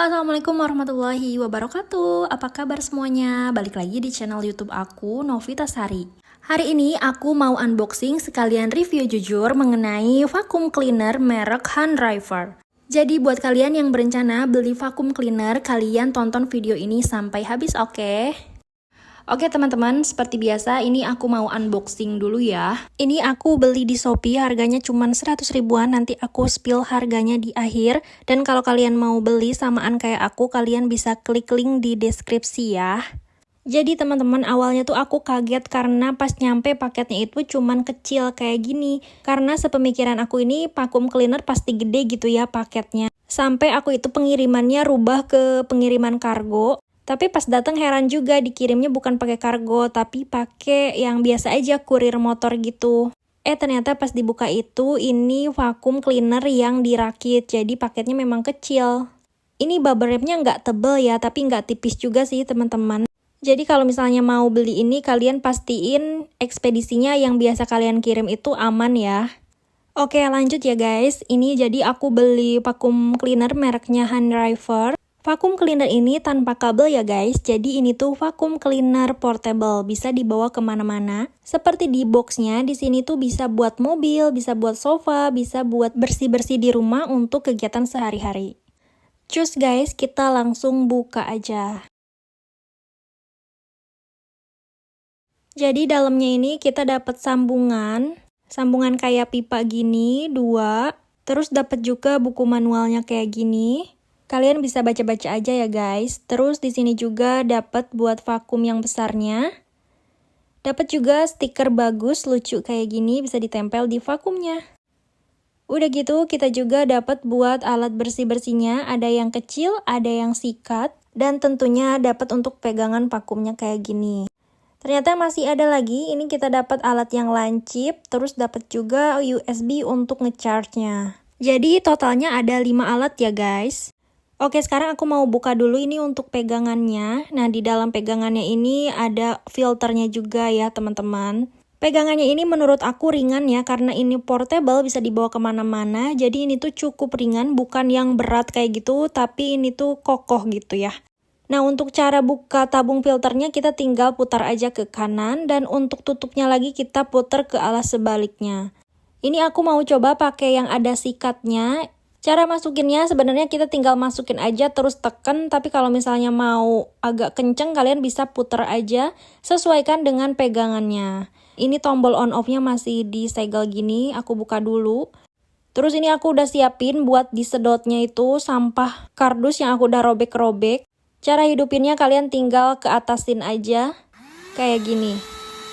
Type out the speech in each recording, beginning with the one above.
Assalamualaikum warahmatullahi wabarakatuh. Apa kabar semuanya? Balik lagi di channel YouTube aku, Novita Sari. Hari ini aku mau unboxing sekalian review jujur mengenai vacuum cleaner merek Handriver. Jadi buat kalian yang berencana beli vacuum cleaner, kalian tonton video ini sampai habis, oke? Oke teman-teman, seperti biasa ini aku mau unboxing dulu ya. Ini aku beli di Shopee, harganya cuma 100 ribuan, nanti aku spill harganya di akhir. Dan kalau kalian mau beli samaan kayak aku, kalian bisa klik link di deskripsi ya. Jadi teman-teman, awalnya tuh aku kaget karena pas nyampe paketnya itu cuman kecil kayak gini. Karena sepemikiran aku ini vacuum cleaner pasti gede gitu ya paketnya. Sampai aku itu pengirimannya rubah ke pengiriman kargo. Tapi pas datang heran juga, dikirimnya bukan pakai kargo, tapi pakai yang biasa aja, kurir motor gitu. Ternyata pas dibuka itu, ini vacuum cleaner yang dirakit, jadi paketnya memang kecil. Ini bubble wrapnya nggak tebel ya, tapi nggak tipis juga sih teman-teman. Jadi kalau misalnya mau beli ini, kalian pastiin ekspedisinya yang biasa kalian kirim itu aman ya. Oke, lanjut ya guys. Ini jadi aku beli vacuum cleaner mereknya Handriver. Vacuum cleaner ini tanpa kabel ya guys, jadi ini tuh vacuum cleaner portable, bisa dibawa kemana-mana. Seperti di boxnya, di sini tuh bisa buat mobil, bisa buat sofa, bisa buat bersih-bersih di rumah untuk kegiatan sehari-hari. Cus guys, kita langsung buka aja. Jadi dalamnya ini kita dapat sambungan kayak pipa gini, 2. Terus dapat juga buku manualnya kayak gini. Kalian bisa baca-baca aja ya guys. Terus di sini juga dapat buat vakum yang besarnya. Dapat juga stiker bagus lucu kayak gini, bisa ditempel di vakumnya. Udah gitu kita juga dapat buat alat bersih-bersihnya, ada yang kecil, ada yang sikat, dan tentunya dapat untuk pegangan vakumnya kayak gini. Ternyata masih ada lagi, ini kita dapat alat yang lancip, terus dapat juga USB untuk ngecharge-nya. Jadi totalnya ada 5 alat ya guys. Oke, sekarang aku mau buka dulu ini untuk pegangannya. Nah, di dalam pegangannya ini ada filternya juga ya, teman-teman. Pegangannya ini menurut aku ringan ya, karena ini portable, bisa dibawa kemana-mana. Jadi ini tuh cukup ringan, bukan yang berat kayak gitu, tapi ini tuh kokoh gitu ya. Nah, untuk cara buka tabung filternya, kita tinggal putar aja ke kanan. Dan untuk tutupnya lagi, kita putar ke arah sebaliknya. Ini aku mau coba pakai yang ada sikatnya. Cara masukinnya sebenarnya kita tinggal masukin aja terus tekan, tapi kalau misalnya mau agak kenceng kalian bisa puter aja, sesuaikan dengan pegangannya. Ini tombol on off-nya masih disegel gini, aku buka dulu. Terus ini aku udah siapin buat disedotnya itu sampah kardus yang aku udah robek-robek. Cara hidupinnya kalian tinggal ke atasin aja, kayak gini.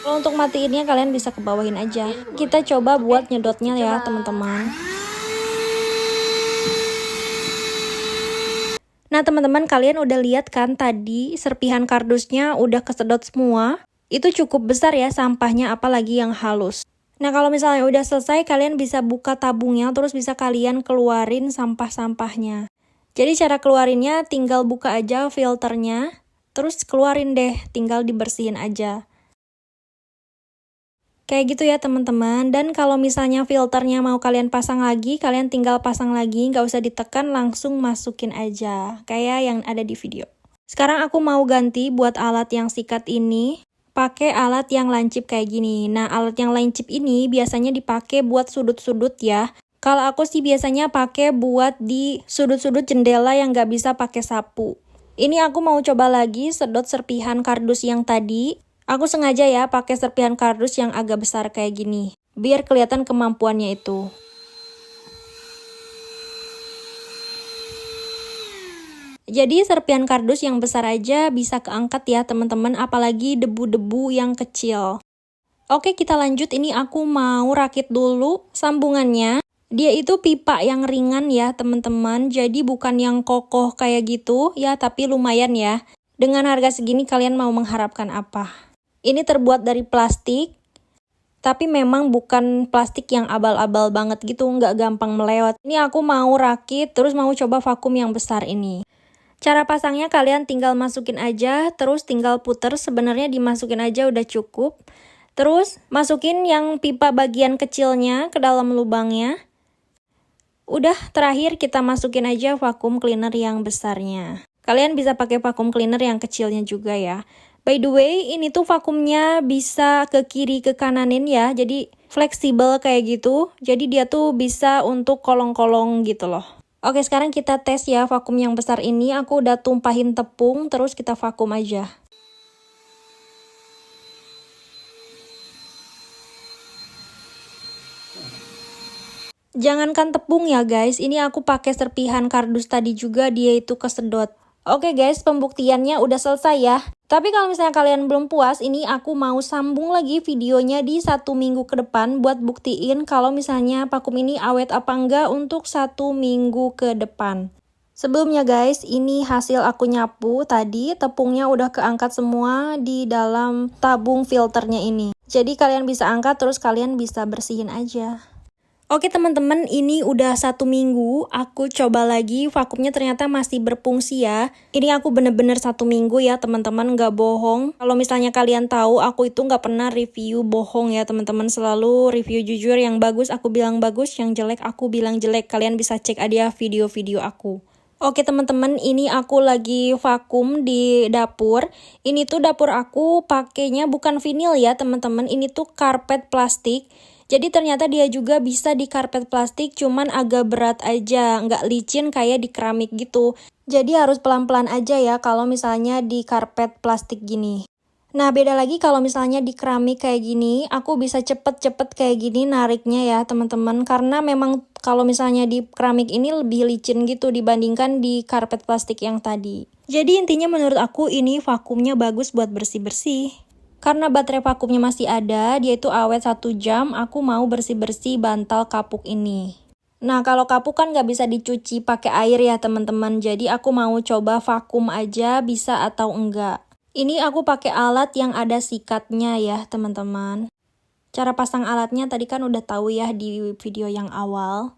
Kalau untuk matiinnya kalian bisa ke bawahin aja. Kita coba buat nyedotnya ya teman-teman. Nah teman-teman, kalian udah lihat kan tadi serpihan kardusnya udah kesedot semua. Itu cukup besar ya sampahnya, apalagi yang halus. Nah kalau misalnya udah selesai, kalian bisa buka tabungnya, terus bisa kalian keluarin sampah-sampahnya. Jadi cara keluarinnya tinggal buka aja filternya, terus keluarin deh, tinggal dibersihin aja. Kayak gitu ya teman-teman. Dan kalau misalnya filternya mau kalian pasang lagi, kalian tinggal pasang lagi, nggak usah ditekan, langsung masukin aja. Kayak yang ada di video. Sekarang aku mau ganti buat alat yang sikat ini, pakai alat yang lancip kayak gini. Nah, alat yang lancip ini biasanya dipakai buat sudut-sudut ya. Kalau aku sih biasanya pakai buat di sudut-sudut jendela yang nggak bisa pakai sapu. Ini aku mau coba lagi sedot serpihan kardus yang tadi. Aku sengaja ya pakai serpihan kardus yang agak besar kayak gini, biar kelihatan kemampuannya itu. Jadi serpihan kardus yang besar aja bisa keangkat ya teman-teman, apalagi debu-debu yang kecil. Oke, kita lanjut. Ini aku mau rakit dulu sambungannya. Dia itu pipa yang ringan ya teman-teman, jadi bukan yang kokoh kayak gitu ya, tapi lumayan ya. Dengan harga segini kalian mau mengharapkan apa? Ini terbuat dari plastik, tapi memang bukan plastik yang abal-abal banget gitu, nggak gampang melewat. Ini aku mau rakit, terus mau coba vakum yang besar ini. Cara pasangnya kalian tinggal masukin aja, terus tinggal puter, sebenarnya dimasukin aja udah cukup. Terus masukin yang pipa bagian kecilnya ke dalam lubangnya. Udah, terakhir kita masukin aja vacuum cleaner yang besarnya. Kalian bisa pakai vacuum cleaner yang kecilnya juga ya. By the way, ini tuh vakumnya bisa ke kiri ke kananin ya, jadi fleksibel kayak gitu. Jadi dia tuh bisa untuk kolong-kolong gitu loh. Oke, sekarang kita tes ya vakum yang besar ini. Aku udah tumpahin tepung, terus kita vakum aja. Jangankan tepung ya guys, ini aku pakai serpihan kardus tadi juga, dia itu kesedot. Oke guys, pembuktiannya udah selesai ya. Tapi kalau misalnya kalian belum puas, ini aku mau sambung lagi videonya di 1 minggu ke depan buat buktiin kalau misalnya vakum ini awet apa enggak untuk 1 minggu ke depan. Sebelumnya guys, ini hasil aku nyapu tadi, tepungnya udah keangkat semua di dalam tabung filternya ini. Jadi kalian bisa angkat terus kalian bisa bersihin aja. Oke teman-teman, ini udah 1 minggu, aku coba lagi, vakumnya ternyata masih berfungsi ya. Ini aku bener-bener 1 minggu ya teman-teman, nggak bohong. Kalau misalnya kalian tahu, aku itu nggak pernah review bohong ya teman-teman. Selalu review jujur, yang bagus aku bilang bagus, yang jelek aku bilang jelek. Kalian bisa cek aja video-video aku. Oke teman-teman, ini aku lagi vakum di dapur. Ini tuh dapur aku pakainya bukan vinil ya teman-teman, ini tuh karpet plastik. Jadi ternyata dia juga bisa di karpet plastik, cuman agak berat aja, nggak licin kayak di keramik gitu. Jadi harus pelan-pelan aja ya kalau misalnya di karpet plastik gini. Nah beda lagi kalau misalnya di keramik kayak gini, aku bisa cepet-cepet kayak gini nariknya ya teman-teman. Karena memang kalau misalnya di keramik ini lebih licin gitu dibandingkan di karpet plastik yang tadi. Jadi intinya menurut aku ini vakumnya bagus buat bersih-bersih. Karena baterai vakumnya masih ada, dia itu awet 1 jam, aku mau bersih-bersih bantal kapuk ini. Nah, kalau kapuk kan nggak bisa dicuci pakai air ya teman-teman, jadi aku mau coba vakum aja bisa atau enggak. Ini aku pakai alat yang ada sikatnya ya teman-teman. Cara pasang alatnya tadi kan udah tahu ya di video yang awal.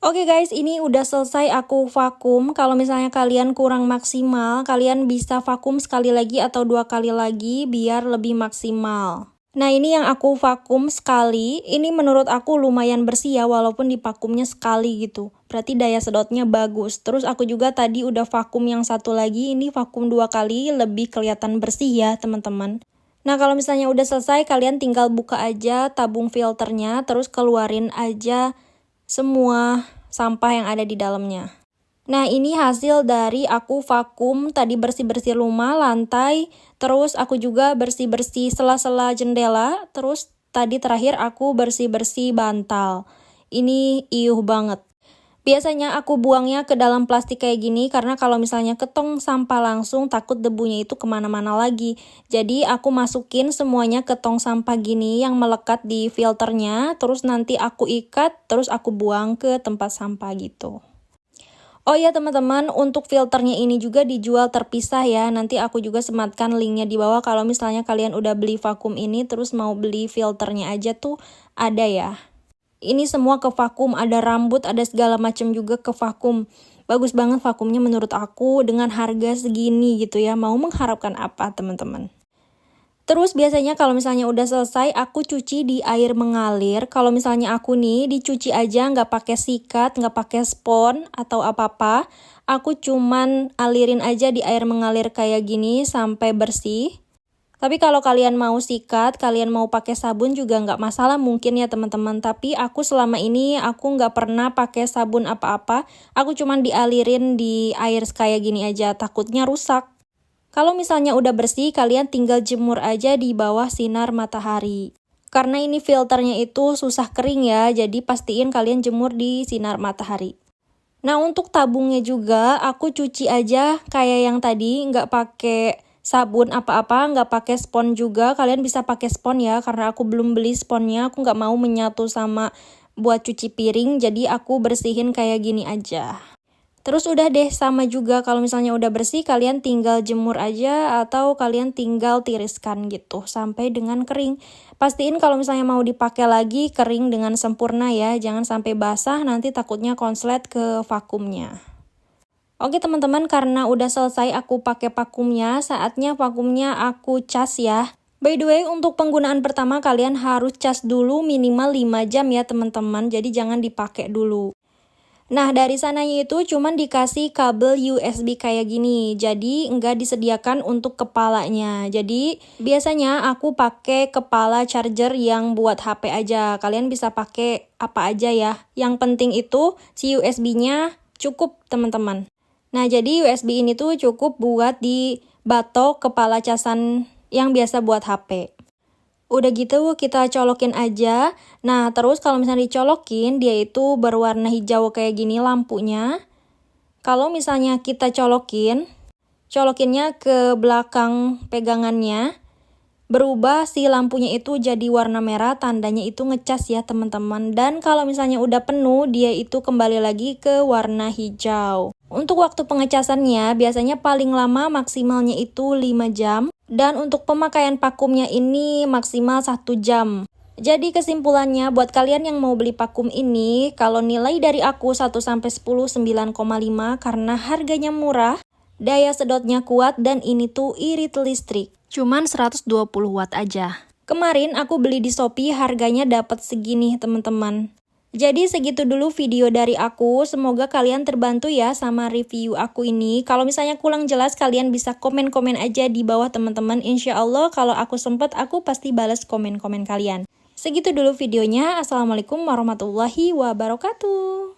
Oke guys, ini udah selesai aku vakum. Kalau misalnya kalian kurang maksimal, kalian bisa vakum sekali lagi atau 2 kali lagi biar lebih maksimal. Nah ini yang aku vakum sekali, ini menurut aku lumayan bersih ya walaupun divakumnya sekali gitu. Berarti daya sedotnya bagus. Terus aku juga tadi udah vakum yang satu lagi, ini vakum 2 kali lebih kelihatan bersih ya teman-teman. Nah kalau misalnya udah selesai, kalian tinggal buka aja tabung filternya, terus keluarin aja semua sampah yang ada di dalamnya. Nah ini hasil dari aku vakum tadi bersih-bersih rumah, lantai, terus aku juga bersih-bersih sela-sela jendela, terus tadi terakhir aku bersih-bersih bantal. Ini iuh banget. Biasanya aku buangnya ke dalam plastik kayak gini karena kalau misalnya ke tong sampah langsung takut debunya itu kemana-mana lagi. Jadi aku masukin semuanya ke tong sampah gini yang melekat di filternya, terus nanti aku ikat, terus aku buang ke tempat sampah gitu. Oh ya teman-teman, untuk filternya ini juga dijual terpisah ya. Nanti aku juga sematkan linknya di bawah kalau misalnya kalian udah beli vakum ini terus mau beli filternya aja tuh ada ya. Ini semua ke vakum, ada rambut, ada segala macam juga ke vakum. Bagus banget vakumnya menurut aku dengan harga segini gitu ya. Mau mengharapkan apa teman-teman? Terus biasanya kalau misalnya udah selesai aku cuci di air mengalir. Kalau misalnya aku nih dicuci aja nggak pakai sikat, nggak pakai spons atau apa-apa. Aku cuman alirin aja di air mengalir kayak gini sampai bersih. Tapi kalau kalian mau sikat, kalian mau pakai sabun juga nggak masalah mungkin ya teman-teman. Tapi aku selama ini aku nggak pernah pakai sabun apa-apa. Aku cuman dialirin di air kayak gini aja, takutnya rusak. Kalau misalnya udah bersih, kalian tinggal jemur aja di bawah sinar matahari. Karena ini filternya itu susah kering ya, jadi pastiin kalian jemur di sinar matahari. Nah, untuk tabungnya juga aku cuci aja kayak yang tadi, nggak pakai sabun apa-apa, nggak pakai spons juga. Kalian bisa pakai spons ya, karena aku belum beli sponsnya, aku nggak mau menyatu sama buat cuci piring, jadi aku bersihin kayak gini aja. Terus udah deh, sama juga kalau misalnya udah bersih, kalian tinggal jemur aja atau kalian tinggal tiriskan gitu sampai dengan kering. Pastiin kalau misalnya mau dipakai lagi kering dengan sempurna ya, jangan sampai basah, nanti takutnya konslet ke vakumnya. Oke teman-teman, karena udah selesai aku pakai vakumnya, saatnya vakumnya aku cas ya. By the way, untuk penggunaan pertama kalian harus cas dulu minimal 5 jam ya teman-teman, jadi jangan dipakai dulu. Nah, dari sananya itu cuman dikasih kabel USB kayak gini, jadi nggak disediakan untuk kepalanya. Jadi, biasanya aku pakai kepala charger yang buat HP aja. Kalian bisa pakai apa aja ya. Yang penting itu si USB-nya cukup, teman-teman. Nah, jadi USB ini tuh cukup buat di batok kepala casan yang biasa buat HP. Udah gitu kita colokin aja. Nah, terus kalau misalnya dicolokin, dia itu berwarna hijau kayak gini lampunya. Kalau misalnya kita colokinnya ke belakang pegangannya, berubah si lampunya itu jadi warna merah, tandanya itu ngecas ya teman-teman. Dan kalau misalnya udah penuh, dia itu kembali lagi ke warna hijau. Untuk waktu pengecasannya, biasanya paling lama maksimalnya itu 5 jam. Dan untuk pemakaian vakumnya ini maksimal 1 jam. Jadi kesimpulannya buat kalian yang mau beli vakum ini, kalau nilai dari aku 1-10 9,5 karena harganya murah, daya sedotnya kuat, dan ini tuh irit listrik. Cuman 120 watt aja. Kemarin aku beli di Shopee, harganya dapat segini teman-teman. Jadi segitu dulu video dari aku, semoga kalian terbantu ya sama review aku ini. Kalau misalnya kurang jelas, kalian bisa komen-komen aja di bawah teman-teman. Insya Allah kalau aku sempet, aku pasti balas komen-komen kalian. Segitu dulu videonya, Assalamualaikum warahmatullahi wabarakatuh.